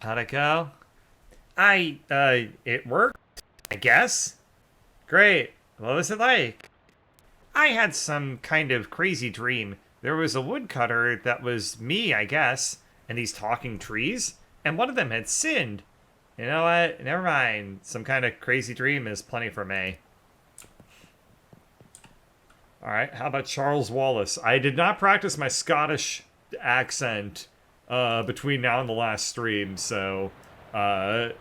How'd it go? It worked, I guess. Great. What was it like? I had some kind of crazy dream. There was a woodcutter that was me, I guess, and these talking trees, and one of them had sinned. You know what? Never mind. Some kind of crazy dream is plenty for me. Alright, how about Charles Wallace? I did not practice my Scottish accent between now and the last stream, so okay,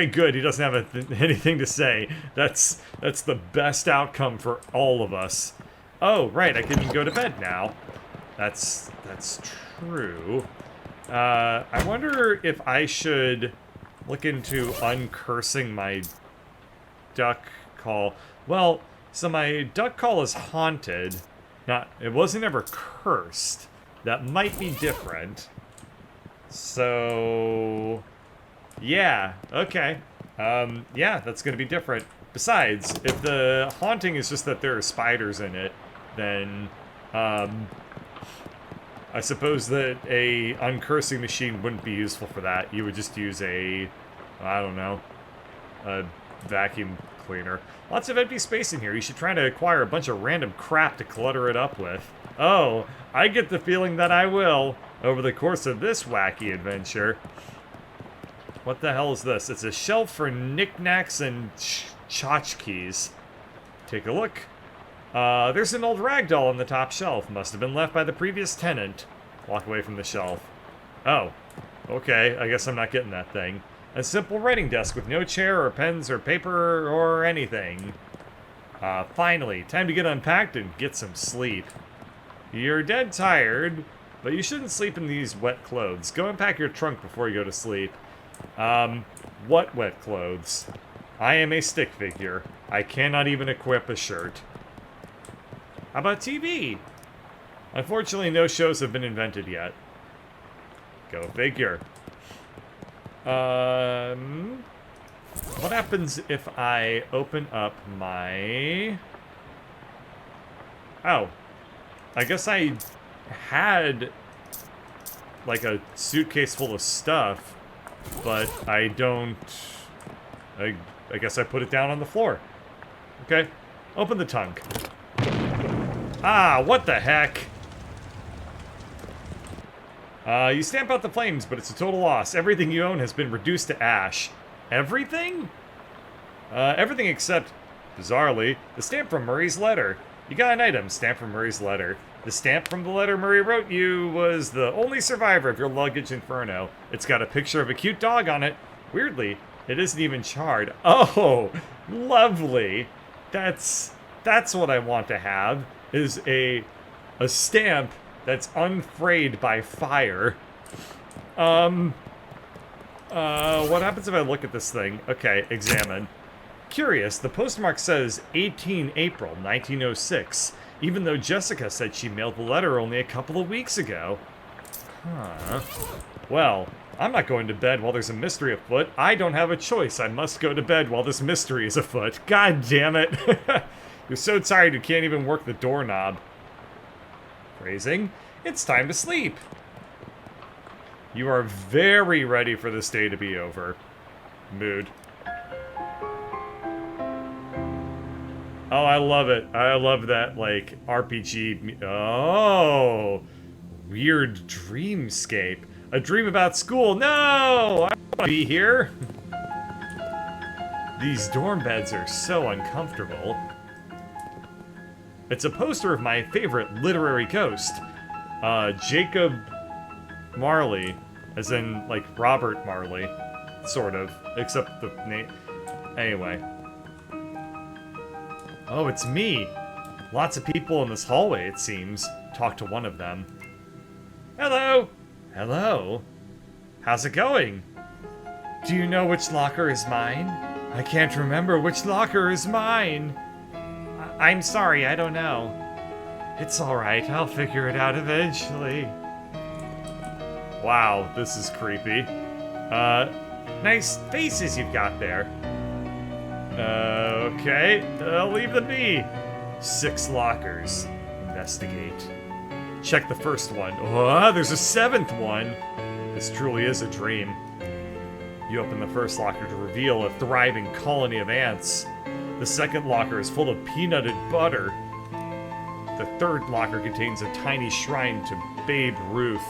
good. He doesn't have anything to say. That's the best outcome for all of us. Oh, right. I can go to bed now. That's true. I wonder if I should look into uncursing my duck call. Well, so my duck call is haunted. It wasn't ever cursed. That might be different. So, yeah, okay. Yeah, that's gonna be different. Besides, if the haunting is just that there are spiders in it, then, I suppose that a uncursing machine wouldn't be useful for that. You would just use I don't know, a vacuum cleaner. Lots of empty space in here. You should try to acquire a bunch of random crap to clutter it up with. Oh, I get the feeling that I will over the course of this wacky adventure. What the hell is this? It's a shelf for knickknacks and tchotchkes. Take a look. There's an old rag doll on the top shelf. Must have been left by the previous tenant. Walk away from the shelf. Oh, okay. I guess I'm not getting that thing. A simple writing desk with no chair or pens or paper or anything. Finally, time to get unpacked and get some sleep. You're dead tired, but you shouldn't sleep in these wet clothes. Go unpack your trunk before you go to sleep. What wet clothes? I am a stick figure. I cannot even equip a shirt. How about TV? Unfortunately, no shows have been invented yet. Go figure. What happens if I open up my... Oh. I guess I had, like, a suitcase full of stuff, but I don't... I guess I put it down on the floor. Okay. Open the trunk. Ah, what the heck? You stamp out the flames, but it's a total loss. Everything you own has been reduced to ash. Everything? Everything except, bizarrely, the stamp from Murray's letter. You got an item, stamp from Murray's letter. The stamp from the letter Murray wrote you was the only survivor of your luggage inferno. It's got a picture of a cute dog on it. Weirdly, it isn't even charred. Oh, lovely. That's what I want to have, is a stamp that's unfrayed by fire. What happens if I look at this thing? Okay, examine. Curious, the postmark says 18 April 1906, even though Jessica said she mailed the letter only a couple of weeks ago. Huh. Well, I'm not going to bed while there's a mystery afoot. I don't have a choice. I must go to bed while this mystery is afoot. God damn it. You're so tired you can't even work the doorknob. Phrasing. It's time to sleep. You are very ready for this day to be over. Mood. Oh, I love it. I love that, like, RPG. Oh, weird dreamscape. A dream about school. No! I don't want to be here. These dorm beds are so uncomfortable. It's a poster of my favorite literary ghost. Jacob Marley. As in, like, Robert Marley. Sort of. Except the name. Anyway. Oh, it's me. Lots of people in this hallway, it seems. Talk to one of them. Hello! Hello? How's it going? Do you know which locker is mine? I can't remember which locker is mine. I'm sorry, I don't know. It's alright, I'll figure it out eventually. Wow, this is creepy. Nice faces you've got there. Okay, I'll leave them be. 6 lockers. Investigate. Check the first one. Oh, there's a 7th one. This truly is a dream. You open the first locker to reveal a thriving colony of ants. The second locker is full of peanutted butter. The third locker contains a tiny shrine to Babe Ruth.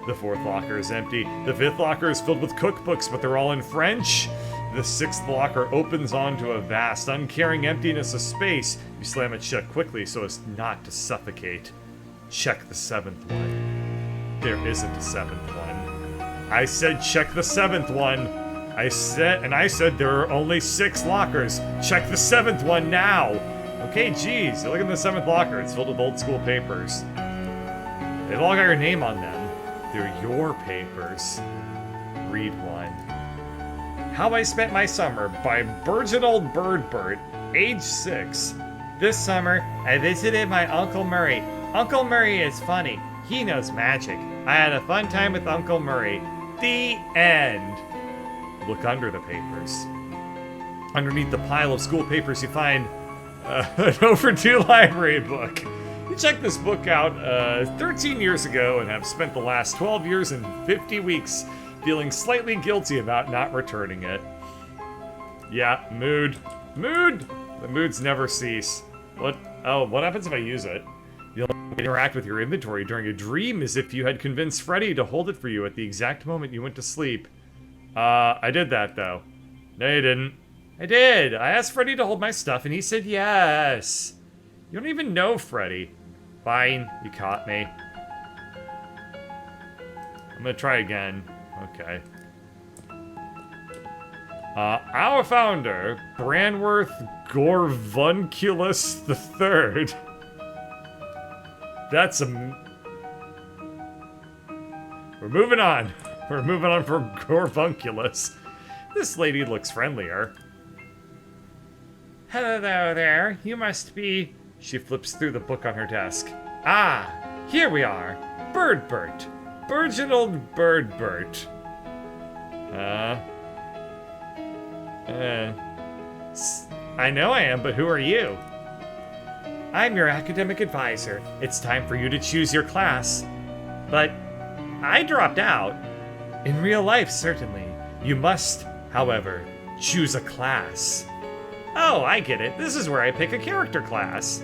The fourth locker is empty. The fifth locker is filled with cookbooks, but they're all in French. The sixth locker opens onto a vast, uncaring emptiness of space. You slam it shut quickly so as not to suffocate. Check the seventh one. There isn't a seventh one. I said check the seventh one. I said there are only 6 lockers. Check the seventh one now. Okay, geez, look at the seventh locker. It's filled with old school papers. They've all got your name on them. They're your papers. Read one. How I Spent My Summer by Burgeold Birdbert, age 6. This summer, I visited my Uncle Murray. Uncle Murray is funny. He knows magic. I had a fun time with Uncle Murray. The end. Look under the papers. Underneath the pile of school papers, you find an overdue library book. You checked this book out 13 years ago and have spent the last 12 years and 50 weeks feeling slightly guilty about not returning it. Yeah, mood. Mood! The moods never cease. What happens if I use it? You'll interact with your inventory during a dream as if you had convinced Freddy to hold it for you at the exact moment you went to sleep. I did that, though. No, you didn't. I did. I asked Freddy to hold my stuff, and he said yes. You don't even know Freddy. Fine, you caught me. I'm gonna try again. Okay. Our founder, Branworth Gorvunculus III. That's a... We're moving on. We're moving on from Gorvunculus. This lady looks friendlier. Hello there. You must be... She flips through the book on her desk. Ah, here we are. Birdbert. Burgeold Birdbert. I know I am, but who are you? I'm your academic advisor. It's time for you to choose your class. But I dropped out. In real life, certainly. You must, however, choose a class. Oh, I get it. This is where I pick a character class.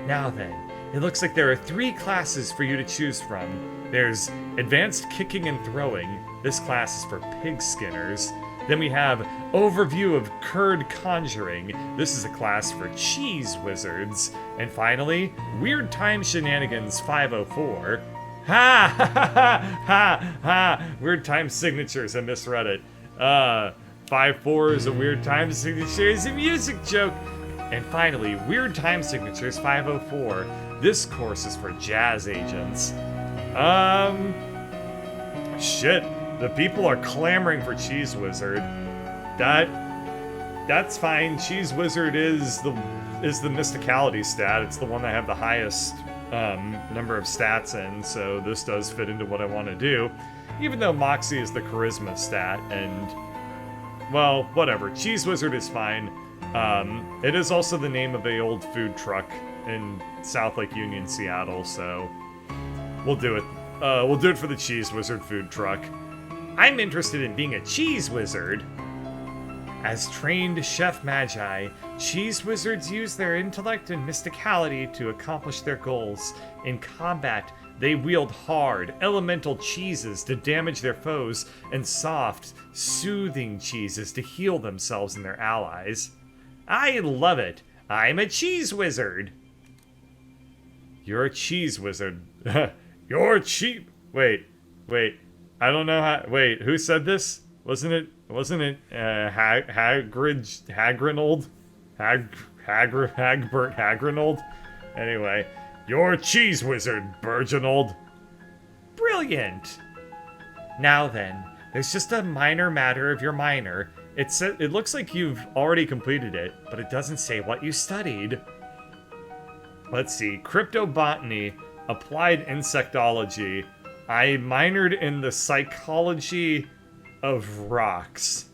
Now then, it looks like there are 3 classes for you to choose from. There's Advanced Kicking and Throwing. This class is for pig skinners. Then we have Overview of Curd Conjuring. This is a class for cheese wizards. And finally, Weird Time Shenanigans 504. Ha ha ha ha ha! Weird Time Signatures, I misread it. 5-4 is a Weird Time Signature, is a music joke. And finally, Weird Time Signatures 504. This course is for jazz agents. Shit. The people are clamoring for Cheese Wizard. That's fine. Cheese Wizard is the mysticality stat. It's the one I have the highest number of stats in, so this does fit into what I want to do. Even though Moxie is the charisma stat, and well, whatever. Cheese Wizard is fine. It is also the name of an old food truck in South Lake Union, Seattle, so we'll do it. We'll do it for the Cheese Wizard food truck. I'm interested in being a cheese wizard. As trained chef magi, cheese wizards use their intellect and mysticality to accomplish their goals. In combat, they wield hard, elemental cheeses to damage their foes, and soft, soothing cheeses to heal themselves and their allies. I love it. I'm a cheese wizard. You're a cheese wizard. You're cheap. Wait. I don't know how. Wait, who said this? Wasn't it Hagrinold? Hagbert Hagrinold? Anyway, you're a cheese wizard, Burgeold. Brilliant. Now then, there's just a minor matter of your minor. It looks like you've already completed it, but it doesn't say what you studied. Let's see, cryptobotany, applied insectology. I minored in the psychology of rocks.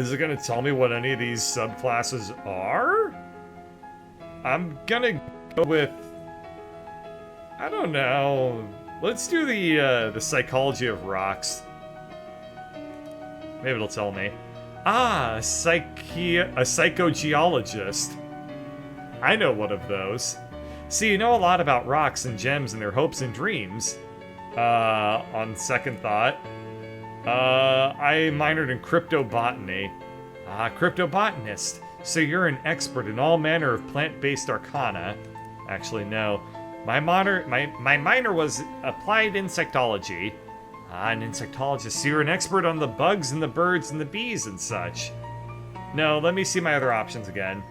Is it gonna tell me what any of these subclasses are? I'm gonna go with I don't know. Let's do the psychology of rocks. Maybe it'll tell me. Ah, a psychogeologist. I know one of those. See, you know a lot about rocks and gems and their hopes and dreams. On second thought. I minored in cryptobotany. Ah, cryptobotanist. So you're an expert in all manner of plant-based arcana. Actually, no. My minor was applied insectology. Ah, an insectologist. So you're an expert on the bugs and the birds and the bees and such. No, let me see my other options again.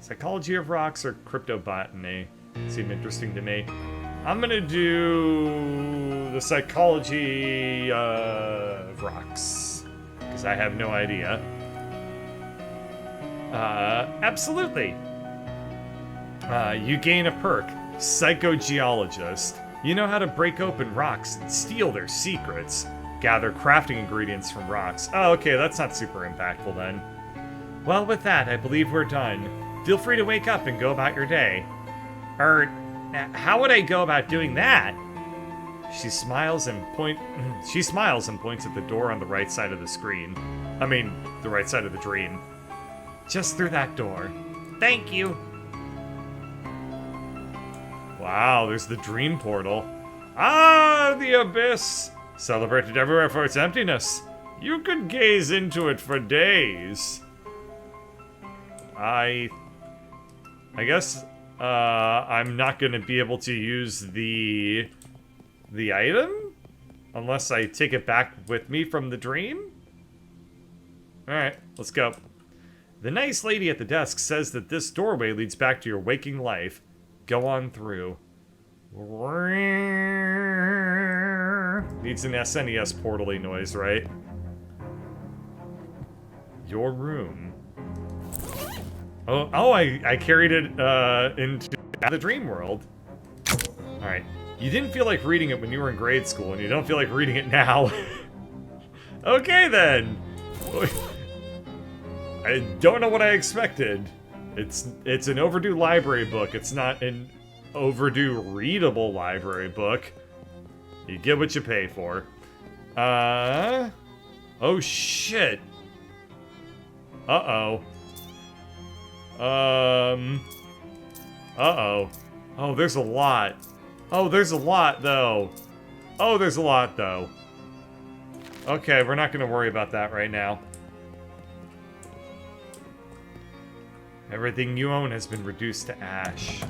Psychology of rocks or cryptobotany? Seem interesting to me. I'm gonna do the psychology of rocks, because I have no idea. Absolutely. You gain a perk, psychogeologist. You know how to break open rocks and steal their secrets. Gather crafting ingredients from rocks. Oh, okay, that's not super impactful then. Well, with that, I believe we're done. Feel free to wake up and go about your day. How would I go about doing that? She smiles and points at the door on the right side of the screen. I mean, the right side of the dream. Just through that door. Thank you. Wow, there's the dream portal. Ah, the abyss! Celebrated everywhere for its emptiness. You could gaze into it for days. I guess I'm not going to be able to use the item unless I take it back with me from the dream. Alright, let's go. The nice lady at the desk says that this doorway leads back to your waking life. Go on through. Needs an SNES portal-y noise, right? Your room. Oh, I carried it into the dream world. Alright. You didn't feel like reading it when you were in grade school, and you don't feel like reading it now. Okay, then. I don't know what I expected. It's an overdue library book. It's not an overdue readable library book. You get what you pay for. Oh shit. Uh-oh. Uh-oh. Oh, there's a lot. Oh, there's a lot, though. Oh, there's a lot, though. Okay, we're not gonna worry about that right now. Everything you own has been reduced to ash.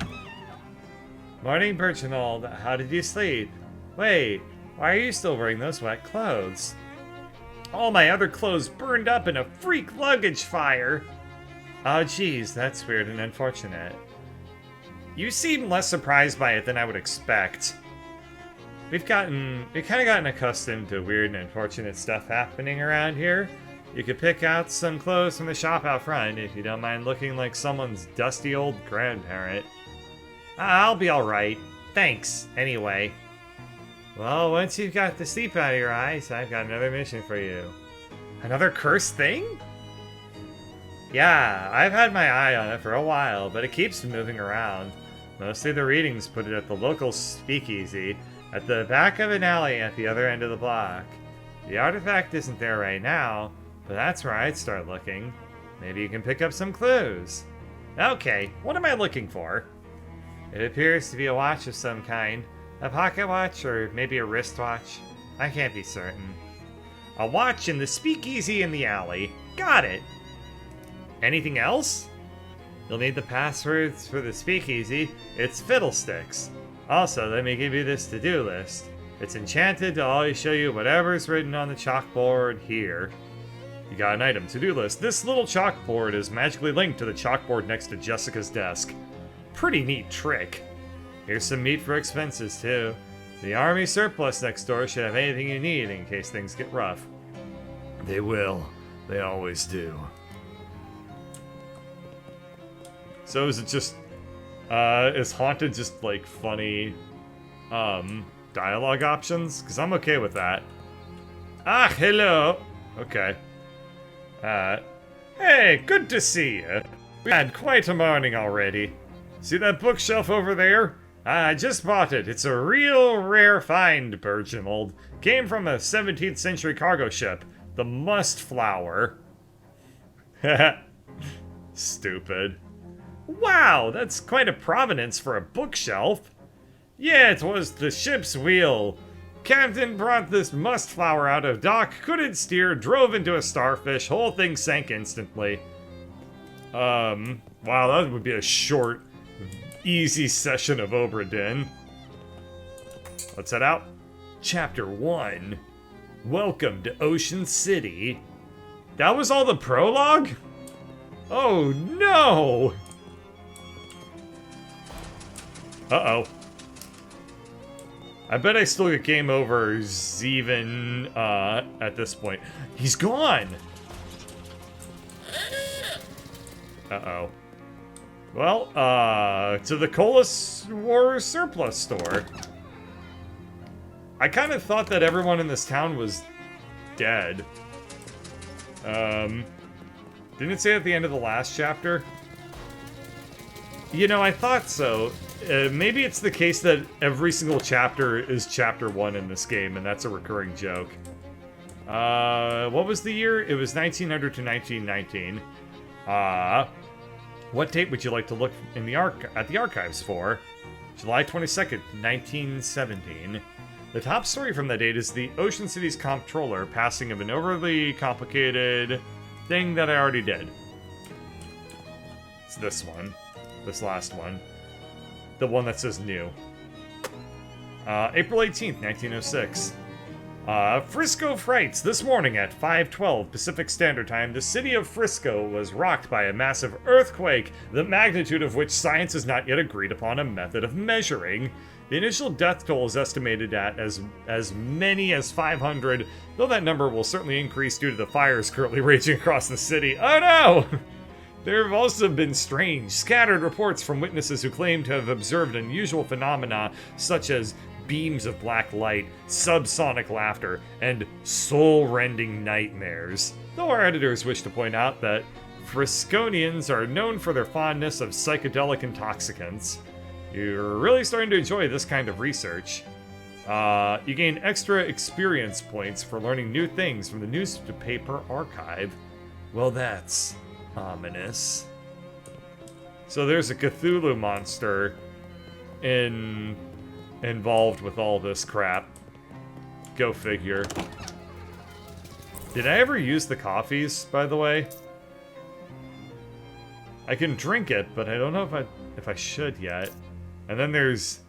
Morning, Berchinold. How did you sleep? Wait, why are you still wearing those wet clothes? All my other clothes burned up in a freak luggage fire. Oh, geez, that's weird and unfortunate. You seem less surprised by it than I would expect. We've kind of gotten accustomed to weird and unfortunate stuff happening around here. You could pick out some clothes from the shop out front if you don't mind looking like someone's dusty old grandparent. I'll be alright. Thanks, anyway. Well, once you've got the sleep out of your eyes, I've got another mission for you. Another cursed thing? Yeah, I've had my eye on it for a while, but it keeps moving around. Mostly the readings put it at the local speakeasy, at the back of an alley at the other end of the block. The artifact isn't there right now, but that's where I'd start looking. Maybe you can pick up some clues. Okay, what am I looking for? It appears to be a watch of some kind. A pocket watch, or maybe a wristwatch. I can't be certain. A watch in the speakeasy in the alley. Got it! Anything else? You'll need the passwords for the speakeasy. It's fiddlesticks. Also, let me give you this to-do list. It's enchanted to always show you whatever's written on the chalkboard here. You got an item to-do list. This little chalkboard is magically linked to the chalkboard next to Jessica's desk. Pretty neat trick. Here's some meat for expenses, too. The army surplus next door should have anything you need in case things get rough. They will. They always do. So is it just, is Haunted just, like, funny, dialogue options? Because I'm okay with that. Ah, hello! Okay. Hey, good to see you. We had quite a morning already. See that bookshelf over there? I just bought it. It's a real rare find, Bergimold. Came from a 17th century cargo ship. The Mustflower. Stupid. Wow, that's quite a provenance for a bookshelf. Yeah, it was the ship's wheel. Captain brought this Mustflower out of dock, couldn't steer, drove into a starfish, whole thing sank instantly. Wow, that would be a short, easy session of Obra Dinn. Let's head out. Chapter 1. Welcome to Ocean City. That was all the prologue? Oh no! Uh-oh. I bet I still get game overs even at this point. He's gone! Uh-oh. Well, to the Colas War surplus store. I kind of thought that everyone in this town was dead. Didn't it say at the end of the last chapter? You know, I thought so. Maybe it's the case that every single chapter is chapter 1 in this game, and that's a recurring joke. What was the year? It was 1900 to 1919. What date would you like to look in the at the archives for? July 22nd, 1917. The top story from that date is the Ocean City's comptroller passing of an overly complicated thing that I already did. It's this one. This last one. The one that says new. April 18th, 1906. Frisco Frights. This morning at 5:12 Pacific Standard Time, the city of Frisco was rocked by a massive earthquake, the magnitude of which science has not yet agreed upon a method of measuring. The initial death toll is estimated at as many as 500, though that number will certainly increase due to the fires currently raging across the city. Oh no! There have also been strange, scattered reports from witnesses who claim to have observed unusual phenomena such as beams of black light, subsonic laughter, and soul-rending nightmares. Though our editors wish to point out that Frisconians are known for their fondness of psychedelic intoxicants. You're really starting to enjoy this kind of research. You gain extra experience points for learning new things from the newspaper archive. Well, that's ominous. So there's a Cthulhu monster involved with all this crap. Go figure. Did I ever use the coffees, by the way? I can drink it, but I don't know if I should yet. And then there's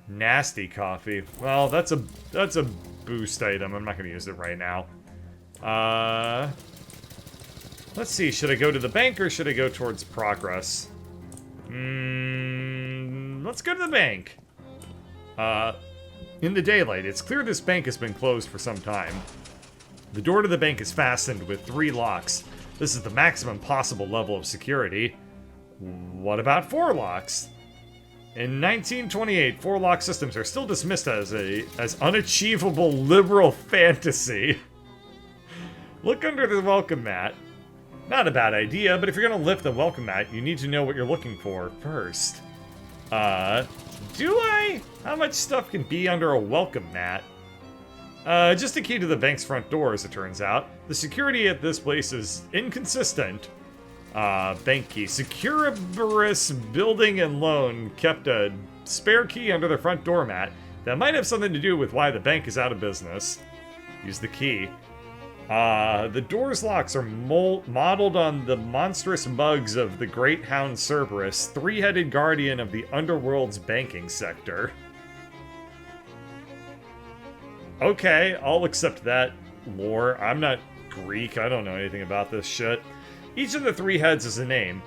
nasty coffee. Well, that's a boost item. I'm not gonna use it right now. Let's see, should I go to the bank or should I go towards progress? Let's go to the bank. In the daylight, it's clear this bank has been closed for some time. The door to the bank is fastened with 3 locks. This is the maximum possible level of security. What about 4 locks? In 1928, 4-lock systems are still dismissed as unachievable liberal fantasy. Look under the welcome mat. Not a bad idea, but if you're gonna lift the welcome mat, you need to know what you're looking for first. Do I? How much stuff can be under a welcome mat? Just a key to the bank's front door, as it turns out. The security at this place is inconsistent. Bank key. Securiborous Building and Loan kept a spare key under the front doormat. That might have something to do with why the bank is out of business. Use the key. The door's locks are modeled on the monstrous mugs of the Great Hound Cerberus, 3-headed guardian of the underworld's banking sector. Okay, I'll accept that lore. I'm not Greek, I don't know anything about this shit. Each of the 3 heads is a name.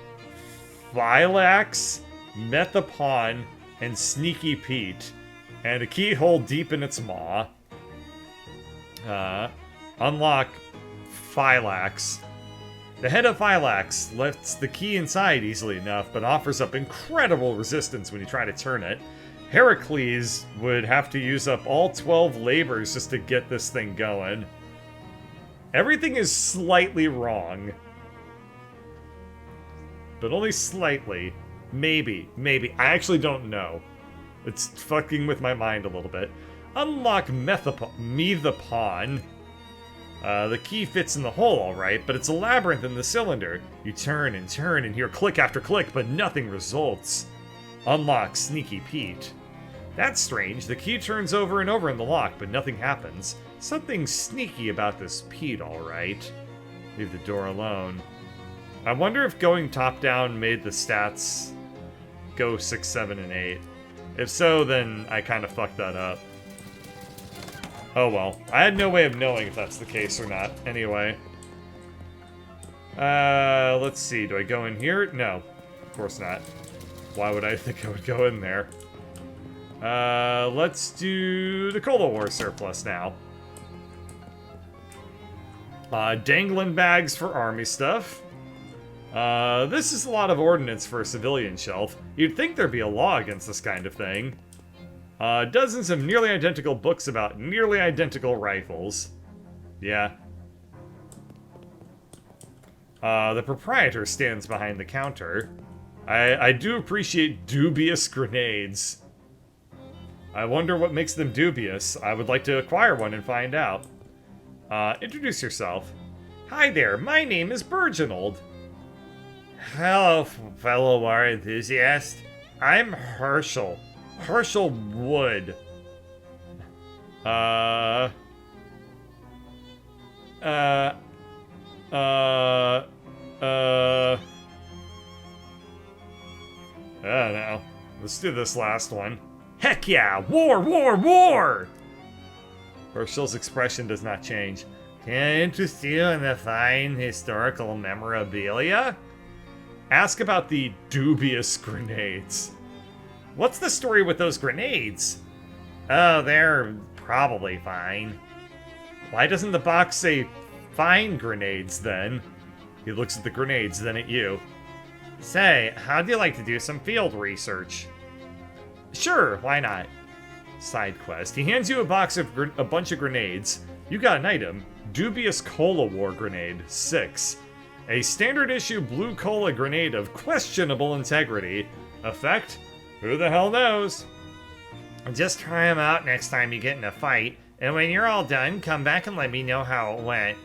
Phylax, Methapon, and Sneaky Pete. And a keyhole deep in its maw. Unlock Phylax. The head of Phylax lets the key inside easily enough, but offers up incredible resistance when you try to turn it. Heracles would have to use up all 12 labors just to get this thing going. Everything is slightly wrong. But only slightly. Maybe. I actually don't know. It's fucking with my mind a little bit. Unlock me the pawn. The key fits in the hole, alright, but it's a labyrinth in the cylinder. You turn and hear click after click, but nothing results. Unlock Sneaky Pete. That's strange. The key turns over and over in the lock, but nothing happens. Something sneaky about this Pete, alright. Leave the door alone. I wonder if going top-down made the stats go 6, 7, and 8. If so, then I kind of fucked that up. Oh well. I had no way of knowing if that's the case or not. Anyway. Let's see. Do I go in here? No. Of course not. Why would I think I would go in there? Let's do the Cola War surplus now. Dangling bags for army stuff. This is a lot of ordnance for a civilian shelf. You'd think there'd be a law against this kind of thing. Dozens of nearly identical books about nearly identical rifles. Yeah. The proprietor stands behind the counter. I do appreciate dubious grenades. I wonder what makes them dubious. I would like to acquire one and find out. Introduce yourself. Hi there, my name is Burgeonold. Hello, fellow war enthusiast. I'm Herschel. Herschel Wood. I don't know. Let's do this last one. Heck yeah! War, war, war! Herschel's expression does not change. Can I interest you in the fine historical memorabilia? Ask about the dubious grenades. What's the story with those grenades? Oh, they're probably fine. Why doesn't the box say fine grenades then? He looks at the grenades, then at you. Say, how'd you like to do some field research? Sure, why not? Side quest. He hands you a box of a bunch of grenades. You got an item. Dubious Cola War Grenade, 6. A standard issue blue cola grenade of questionable integrity. Effect? Who the hell knows? Just try them out next time you get in a fight, and when you're all done, come back and let me know how it went.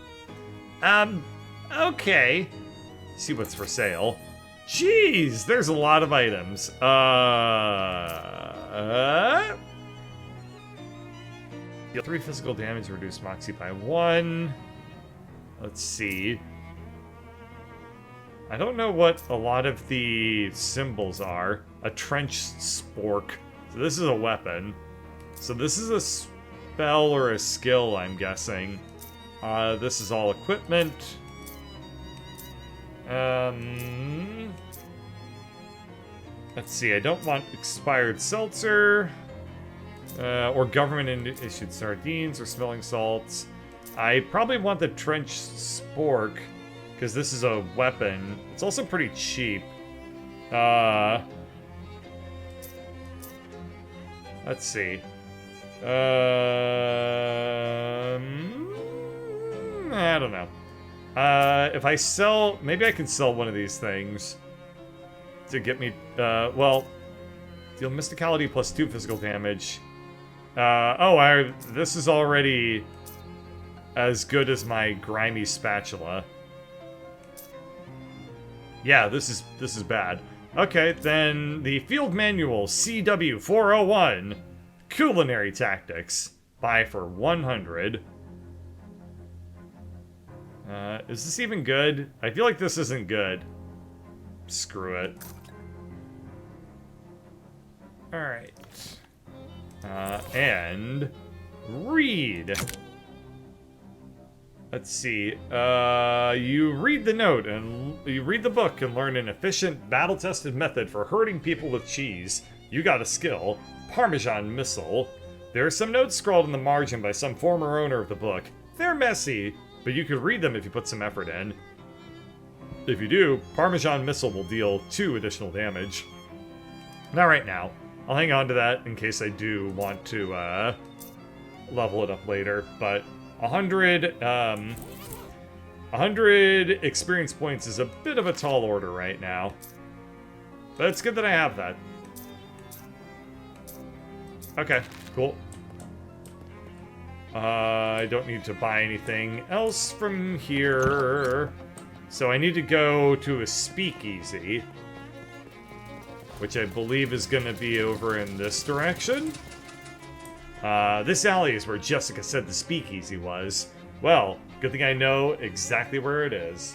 Okay. See what's for sale. Jeez, there's a lot of items. Deal 3 physical damage, reduce Moxie by 1. Let's see. I don't know what a lot of the symbols are. A trench spork. So this is a weapon. So this is a spell or a skill, I'm guessing. This is all equipment. Let's see, I don't want expired seltzer. Or government-issued sardines or smelling salts. I probably want the trench spork, because this is a weapon. It's also pretty cheap. Let's see. I don't know. If I sell... Maybe I can sell one of these things to get me... well, deal mysticality plus 2 physical damage. This is already as good as my grimy spatula. Yeah, this is bad. Okay, then the field manual CW 401 culinary tactics. Buy for 100. Is this even good? I feel like this isn't good. Screw it. Alright. And read. Let's see. You read the note and you read the book and learn an efficient, battle-tested method for hurting people with cheese. You got a skill, Parmesan Missile. There are some notes scrawled in the margin by some former owner of the book. They're messy, but you could read them if you put some effort in. If you do, Parmesan Missile will deal 2 additional damage. Not right now. I'll hang on to that in case I do want to level it up later, but 100 experience points is a bit of a tall order right now. But it's good that I have that. Okay, cool. I don't need to buy anything else from here. So I need to go to a speakeasy, which I believe is going to be over in this direction. This alley is where Jessica said the speakeasy was. Well, good thing I know exactly where it is.